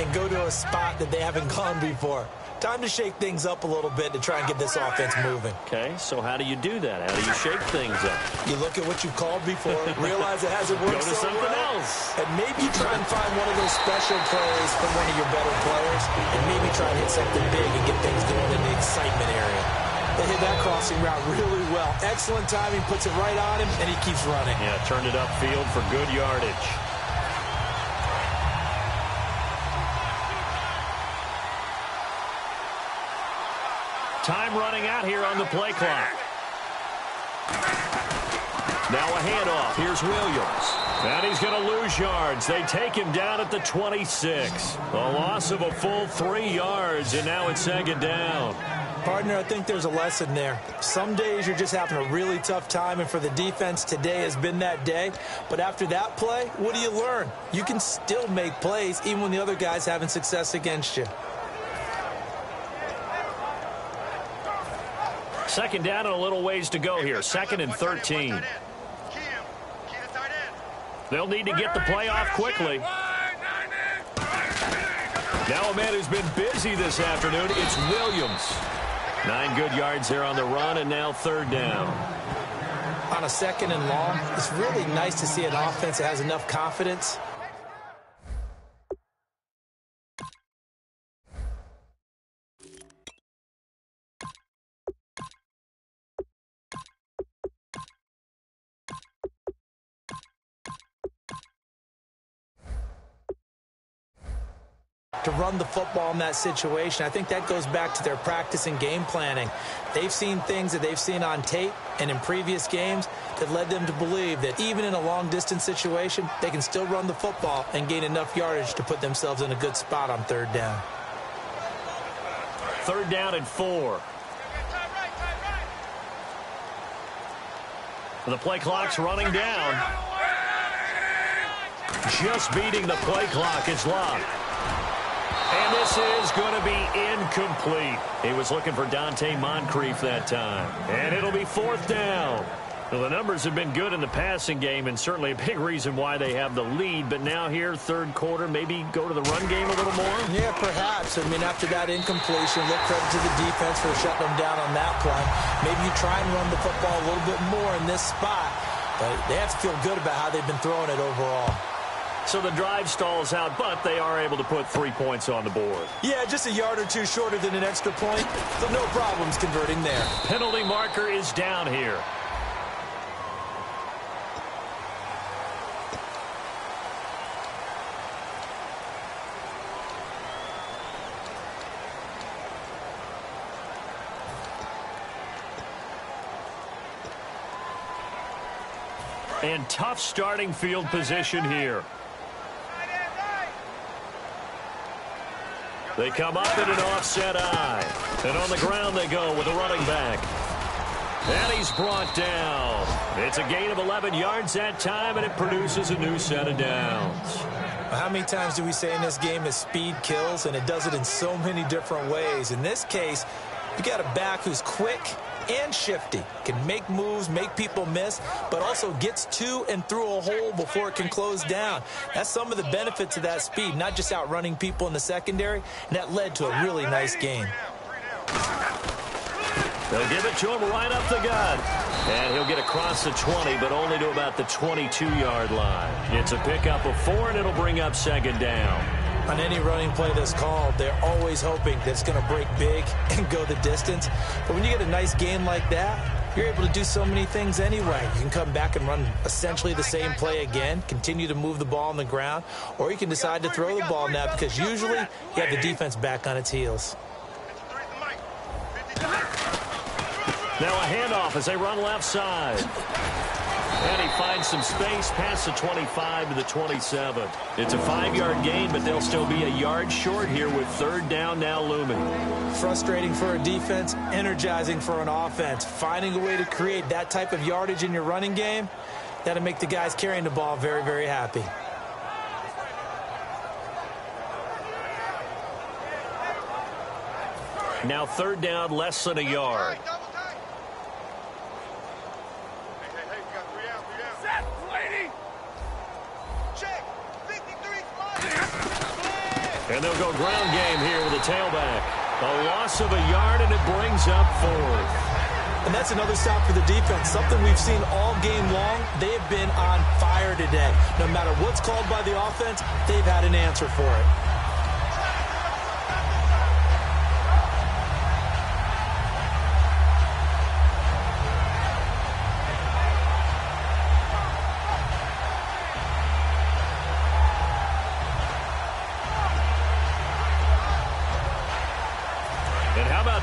and go to a spot that they haven't gone before. Time to shake things up a little bit to try and get this offense moving. Okay, so how do you do that? How do you shake things up? You look at what you've called before, realize it hasn't worked Go to so something well, else. and maybe try and find one of those special plays from one of your better players, and maybe try and hit something big and get things going in the excitement area. They hit that crossing route really well. Excellent timing, puts it right on him, and he keeps running. Yeah, turned it upfield for good yardage. Time running out here on the play clock. Now a handoff. Here's Williams. And he's going to lose yards. They take him down at the 26. A loss of a full 3 yards, and now it's 2nd down. Partner, I think there's a lesson there. Some days you're just having a really tough time, and for the defense, today has been that day. But after that play, what do you learn? You can still make plays even when the other guy's having success against you. 2nd down and a little ways to go here. 2nd and 13. They'll need to get the play off quickly. Now a man who's been busy this afternoon, it's Williams. 9 good yards there on the run, and now 3rd down. On a 2nd and long, it's really nice to see an offense that has enough confidence to run the football in that situation. I think that goes back to their practice and game planning. They've seen things that they've seen on tape and in previous games that led them to believe that even in a long-distance situation, they can still run the football and gain enough yardage to put themselves in a good spot on 3rd down. 3rd down and 4. The play clock's running down. Just beating the play clock is locked. And this is going to be incomplete. He was looking for Dante Moncrief that time. And it'll be 4th down. Well, the numbers have been good in the passing game, and certainly a big reason why they have the lead. But now here, 3rd quarter, maybe go to the run game a little more? Yeah, perhaps. I mean, after that incompletion, look credit to the defense for shutting them down on that play. Maybe you try and run the football a little bit more in this spot. But they have to feel good about how they've been throwing it overall. So the drive stalls out, but they are able to put 3 points on the board. Yeah, just a yard or two shorter than an extra point, so no problems converting there. Penalty marker is down here. And tough starting field position here. They come up in an offset eye. And on the ground they go with a running back. And he's brought down. It's a gain of 11 yards that time, and it produces a new set of downs. How many times do we say in this game is speed kills, and it does it in so many different ways. In this case, you got a back who's quick and shifty, can make moves, make people miss, but also gets to and through a hole before it can close down. That's some of the benefits of that speed, not just outrunning people in the secondary, and that led to a really nice gain. They'll give it to him right up the gut. And he'll get across the 20, but only to about the 22-yard line. It's a pickup of 4, and it'll bring up 2nd down. On any running play that's called, they're always hoping that it's going to break big and go the distance. But when you get a nice gain like that, you're able to do so many things anyway. You can come back and run essentially the same play again, continue to move the ball on the ground, or you can decide to throw the ball now because usually you have the defense back on its heels. Now a handoff as they run left side. And he finds some space past the 25 to the 27. It's a 5-yard gain, but they'll still be a yard short here with 3rd down now looming. Frustrating for a defense, energizing for an offense. Finding a way to create that type of yardage in your running game, that'll make the guys carrying the ball very, very happy. Now 3rd down, less than a yard. And they'll go ground game here with a tailback. A loss of a yard, and it brings up 4th. And that's another stop for the defense. Something we've seen all game long. They have been on fire today. No matter what's called by the offense, they've had an answer for it.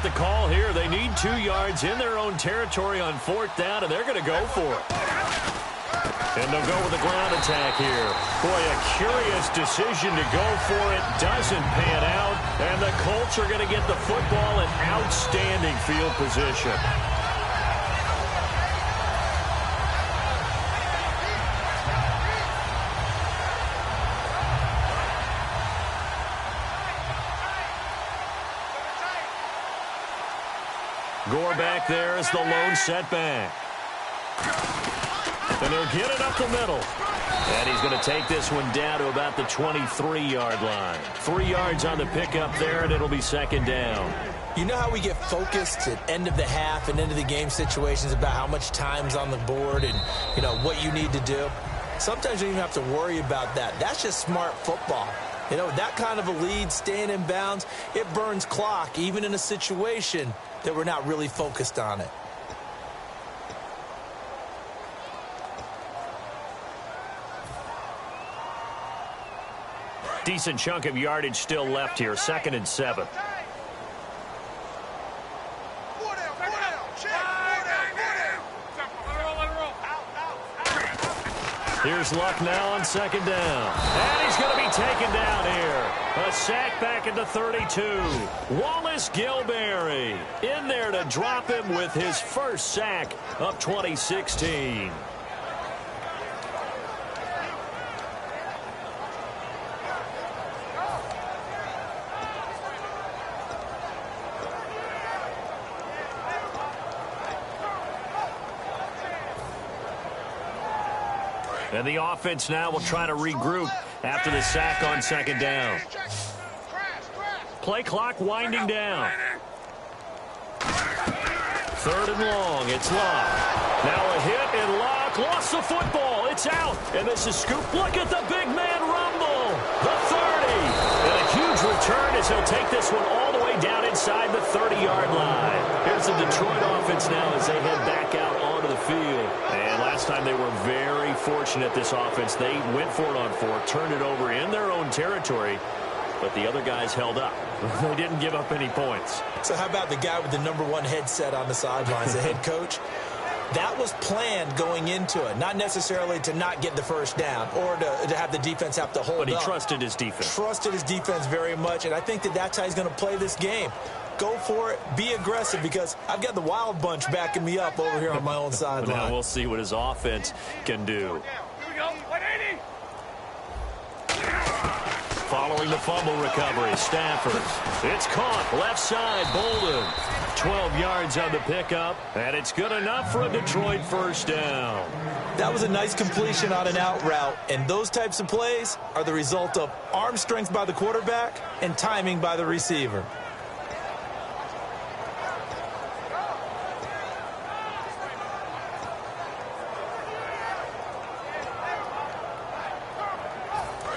The call here, they need 2 yards in their own territory on 4th down, and they're going to go for it. And they'll go with a ground attack here. Boy, a curious decision to go for it. Doesn't pan out, and the Colts are going to get the football in outstanding field position. Gore back there is the lone setback. And they'll get it up the middle. And he's going to take this one down to about the 23-yard line. 3 yards on the pickup there, and it'll be 2nd down. You know how we get focused at end of the half and end of the game situations about how much time's on the board and, you know, what you need to do? Sometimes you don't even have to worry about that. That's just smart football. You know, that kind of a lead, staying in bounds, it burns clock, even in a situation that we're not really focused on it. Decent chunk of yardage still left here. 2nd and 7. Here's Luck now on 2nd down. And he's going to be taken down here. A sack back at the 32. Wallace Gilberry in there to drop him with his first sack of 2016. And the offense now will try to regroup after the sack on second down. Play clock winding down. Third and long. It's Locke. Now a hit, and Locke lost the football. It's out, and this is Scoop. Look at the big man rumble. The 30. And a huge return as he'll take this one all the way down inside the 30-yard line. Here's the Detroit offense now as they head back out onto the field. And last time they were very fortunate, this offense. They went for it on 4, turned it over in their own territory, but the other guys held up. They didn't give up any points. So how about the guy with the #1 headset on the sidelines, the head coach? That was planned going into it, not necessarily to not get the first down or to have the defense have to hold up. But he trusted his defense. Trusted his defense very much, and I think that that's how he's going to play this game. Go for it. Be aggressive, because I've got the wild bunch backing me up over here on my own sideline. Now we'll see what his offense can do. Here we go. 180. Following the fumble recovery, Stafford. It's caught, left side, Bolden. 12 yards on the pickup, and it's good enough for a Detroit first down. That was a nice completion on an out route, and those types of plays are the result of arm strength by the quarterback and timing by the receiver.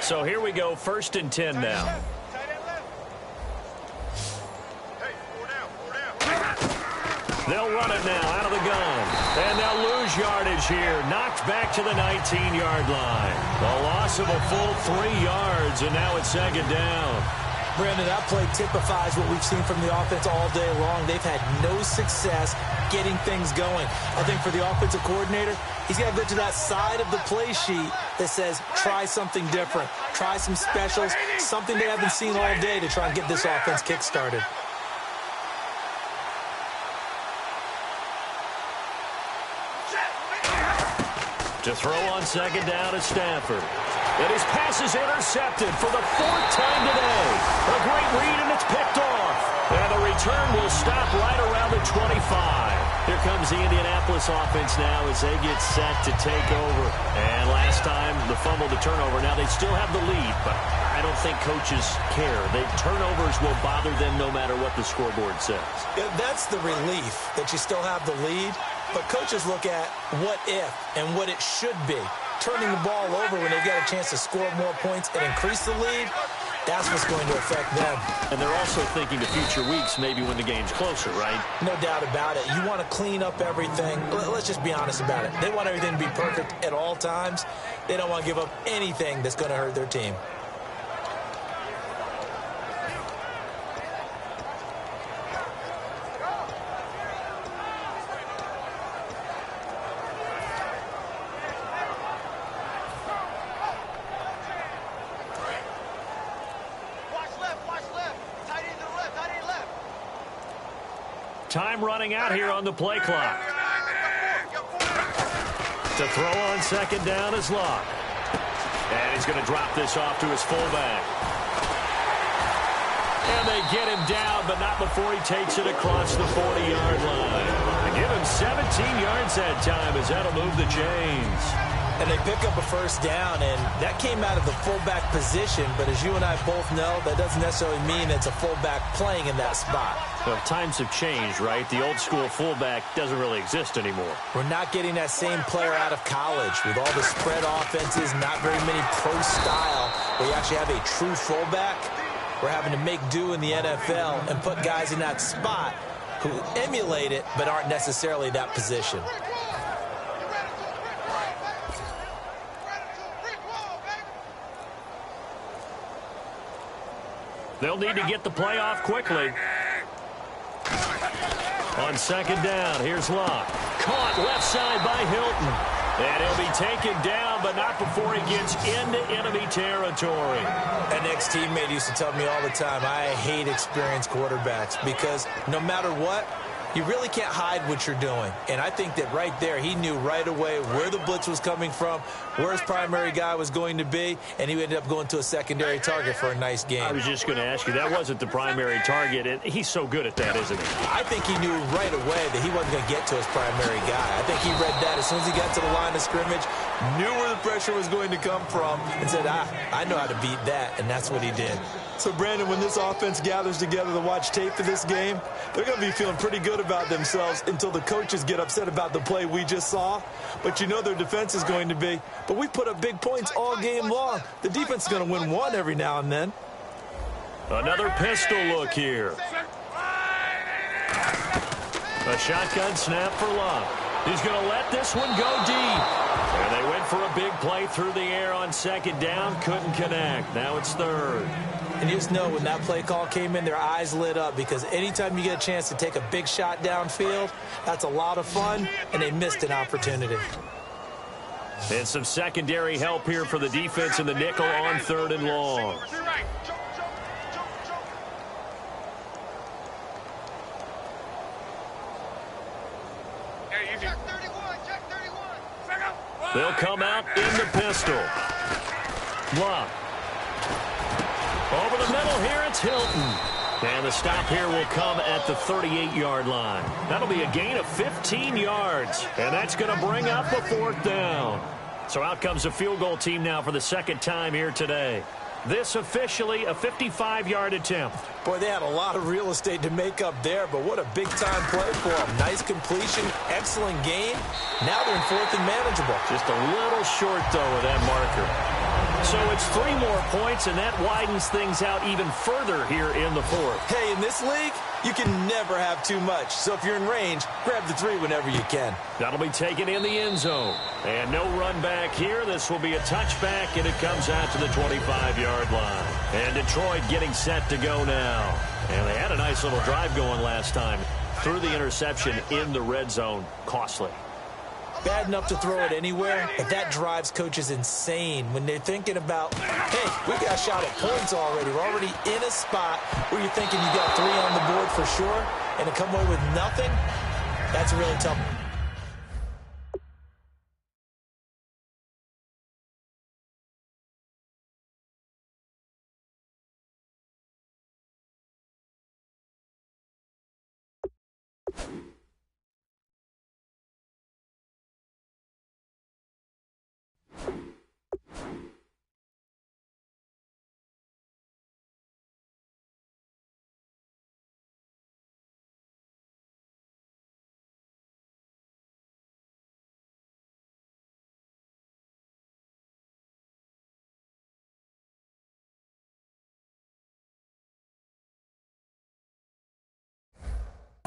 So here we go, 1st and 10 now. They'll run it now out of the gun. And they'll lose yardage here. Knocked back to the 19-yard line. A loss of a full 3 yards, and now it's second down. Brandon, that play typifies what we've seen from the offense all day long. They've had no success getting things going. I think for the offensive coordinator, he's got to go to that side of the play sheet that says try something different. Try some specials, something they haven't seen all day to try and get this offense kick-started. To throw on second down is Stafford. And his pass is intercepted for the 4th time today. A great read, and it's picked off. And the return will stop right around the 25. Here comes the Indianapolis offense now as they get set to take over. And last time, the fumble to turnover. Now they still have the lead, but I don't think coaches care. Turnovers will bother them no matter what the scoreboard says. Yeah, that's the relief that you still have the lead. But coaches look at what if and what it should be. Turning the ball over when they've got a chance to score more points and increase the lead, that's what's going to affect them. And they're also thinking to future weeks, maybe when the game's closer, right? No doubt about it. You want to clean up everything. Let's just be honest about it. They want everything to be perfect at all times. They don't want to give up anything that's going to hurt their team. Time running out here on the play clock. To throw on second down is Locke. And he's going to drop this off to his fullback. And they get him down, but not before he takes it across the 40-yard line. They give him 17 yards that time as that'll move the chains. And they pick up a first down, and that came out of the fullback position. But as you and I both know, that doesn't necessarily mean it's a fullback playing in that spot. Well, times have changed, right? The old school fullback doesn't really exist anymore. We're not getting that same player out of college with all the spread offenses, not very many pro style, where you actually have a true fullback. We're having to make do in the NFL and put guys in that spot who emulate it but aren't necessarily that position. They'll need to get the play off quickly. On second down, here's Locke. Caught left side by Hilton. And he'll be taken down, but not before he gets into enemy territory. An ex-teammate used to tell me all the time, I hate experienced quarterbacks because no matter what, you really can't hide what you're doing. And I think that right there, he knew right away where the blitz was coming from, where his primary guy was going to be, and he ended up going to a secondary target for a nice game. I was just going to ask you, that wasn't the primary target, and he's so good at that, isn't he? I think he knew right away that he wasn't going to get to his primary guy. I think he read that as soon as he got to the line of scrimmage, knew where the pressure was going to come from, and said, I know how to beat that, and that's what he did. So, Brandon, when this offense gathers together to watch tape for this game, they're going to be feeling pretty good about themselves until the coaches get upset about the play we just saw. But you know their defense is going to be. But we put up big points all game long. The defense is going to win one every now and then. Another pistol look here. A shotgun snap for Love. He's going to let this one go deep. And they went for a big play through the air on second down. Couldn't connect. Now it's third. And you just know when that play call came in, their eyes lit up, because anytime you get a chance to take a big shot downfield, that's a lot of fun, and they missed an opportunity. And some secondary help here for the defense in the nickel on third and long. They'll come out in the pistol. Block. Over the middle here, it's Hilton. And the stop here will come at the 38-yard line. That'll be a gain of 15 yards. And that's going to bring up a fourth down. So out comes the field goal team now for the second time here today. This officially a 55-yard attempt. Boy, they had a lot of real estate to make up there, but what a big-time play for them. Nice completion, excellent gain. Now they're in fourth and manageable. Just a little short, though, with that marker. So it's 3 more points, and that widens things out even further here in the fourth. Hey, in this league, you can never have too much. So if you're in range, grab the 3 whenever you can. That'll be taken in the end zone. And no run back here. This will be a touchback, and it comes out to the 25-yard line. And Detroit getting set to go now. And they had a nice little drive going last time. Threw the interception in the red zone. Costly. Bad enough to throw it anywhere, but that drives coaches insane when they're thinking about, hey, we got a shot at points already. We're already in a spot where you're thinking you got 3 on the board for sure, and to come away with nothing, that's really tough.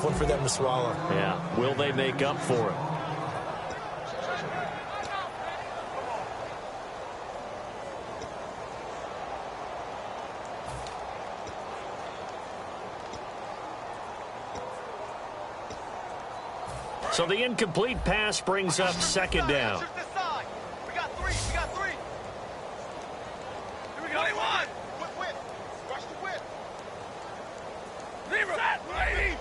One for them to swallow. Yeah. Will they make up for it? So the incomplete pass brings up second down. We got 3. We got 3. Here we go. 21. Whip. Rush the whip. Zero. Set. 80.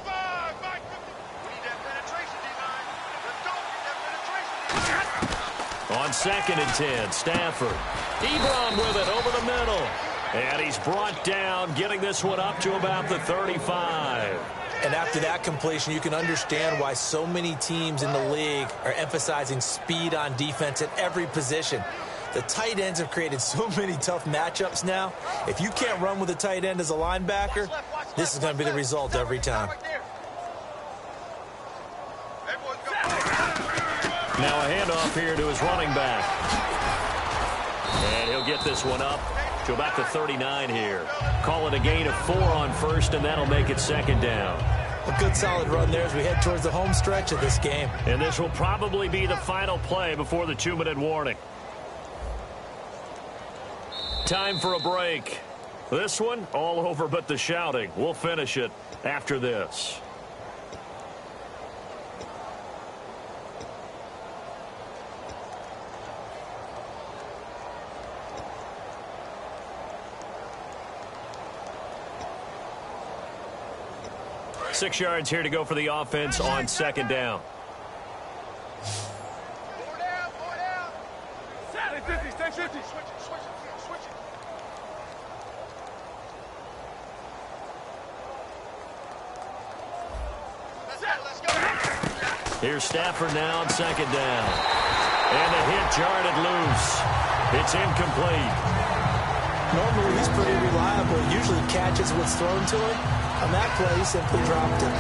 On 2nd and 10, Stafford. Ebron with it over the middle. And he's brought down, getting this one up to about the 35. And after that completion, you can understand why so many teams in the league are emphasizing speed on defense at every position. The tight ends have created so many tough matchups now. If you can't run with a tight end as a linebacker, this is going to be the result every time. Now a handoff here to his running back. And he'll get this one up to about the 39 here. Call it a gain of 4 on first, and that'll make it second down. A good solid run there as we head towards the home stretch of this game. And this will probably be the final play before the 2-minute warning. Time for a break. This one, all over but the shouting. We'll finish it after this. Six yards here to go for the offense on second down. Stay 50, stay 50. Switch it. Let's go. Here's Stafford now on second down. And the hit jarred it loose. It's incomplete. Normally, he's pretty reliable. Usually catches what's thrown to him. On that play, he simply dropped it.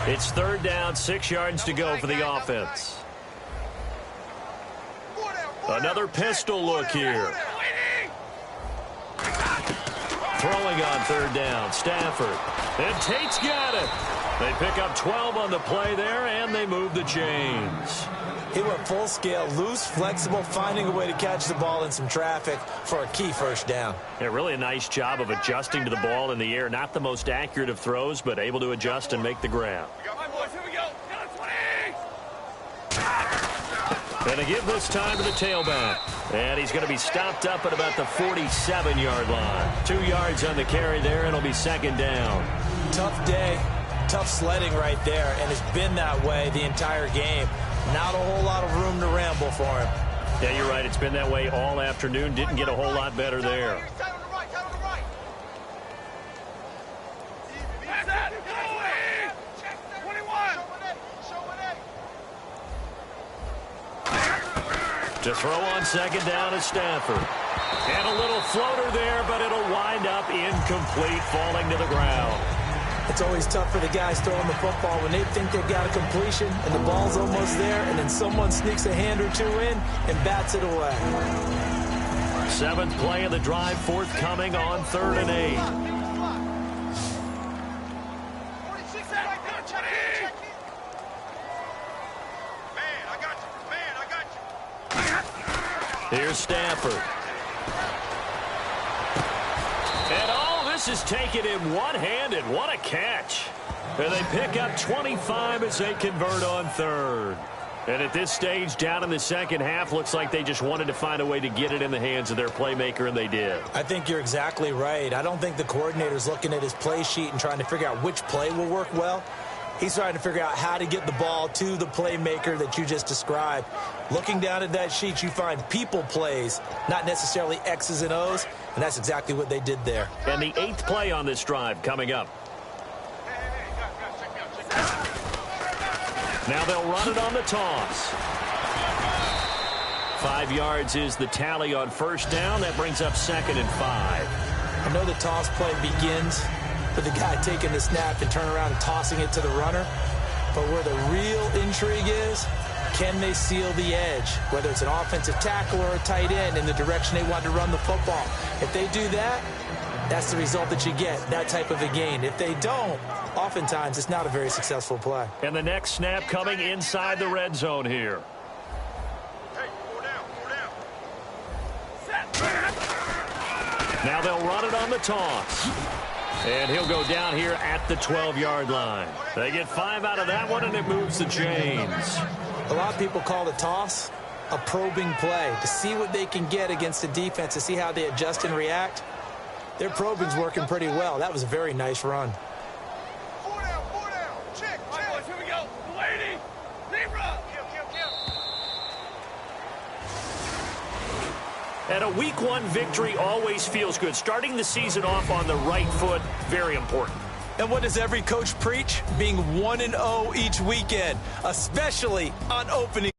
It's third down, 6 yards to go for the offense. Another pistol look here. Throwing on third down, Stafford. And Tate's got it. They pick up 12 on the play there, and they move the chains. He went full scale, loose, flexible, finding a way to catch the ball in some traffic for a key first down. Yeah, really a nice job of adjusting to the ball in the air. Not the most accurate of throws, but able to adjust and make the grab. All right, boys, here we go. Got a 20. And a give this time to the tailback. And he's going to be stopped up at about the 47-yard line. 2 yards on the carry there, and it'll be second down. Tough day, tough sledding right there, and it's been that way the entire game. Not a whole lot of room to ramble for him. Yeah, you're right. It's been that way all afternoon. Didn't get a whole lot better there. Tight on the right, tight on the right. That's it. Go, 21. Showing it. To throw on second down is Stafford. And a little floater there, but it'll wind up incomplete, falling to the ground. It's always tough for the guys throwing the football when they think they've got a completion and the ball's almost there, and then someone sneaks a hand or two in and bats it away. 7th play of the drive, forthcoming on 3rd and 8. 46 right there. Check in. Man, I got you. Man, I got you. Here's Stafford. And all this is taken in one-handed. What a catch. And they pick up 25 as they convert on 3rd. And at this stage, down in the second half, looks like they just wanted to find a way to get it in the hands of their playmaker, and they did. I think you're exactly right. I don't think the coordinator's looking at his play sheet and trying to figure out which play will work well. He's trying to figure out how to get the ball to the playmaker that you just described. Looking down at that sheet, you find people plays, not necessarily X's and O's, and that's exactly what they did there. And the 8th play on this drive coming up. Now they'll run it on the toss. 5 yards is the tally on first down. That brings up 2nd and 5. I know the toss play begins with the guy taking the snap and turn around and tossing it to the runner. But where the real intrigue is, can they seal the edge? Whether it's an offensive tackle or a tight end in the direction they want to run the football. If they do that, that's the result that you get, that type of a gain. If they don't, oftentimes it's not a very successful play. And the next snap coming inside the red zone here. Hey, 4 down. Now they'll run it on the toss. And he'll go down here at the 12-yard line. They get 5 out of that one, and it moves the chains. A lot of people call the toss a probing play to see what they can get against the defense, to see how they adjust and react. Their probing's working pretty well. That was a very nice run. 4 down. Check. All right, boys, here we go. 80. Zebra. Kill. And a Week 1 victory always feels good. Starting the season off on the right foot, very important. And what does every coach preach? Being 1-0 each weekend, especially on opening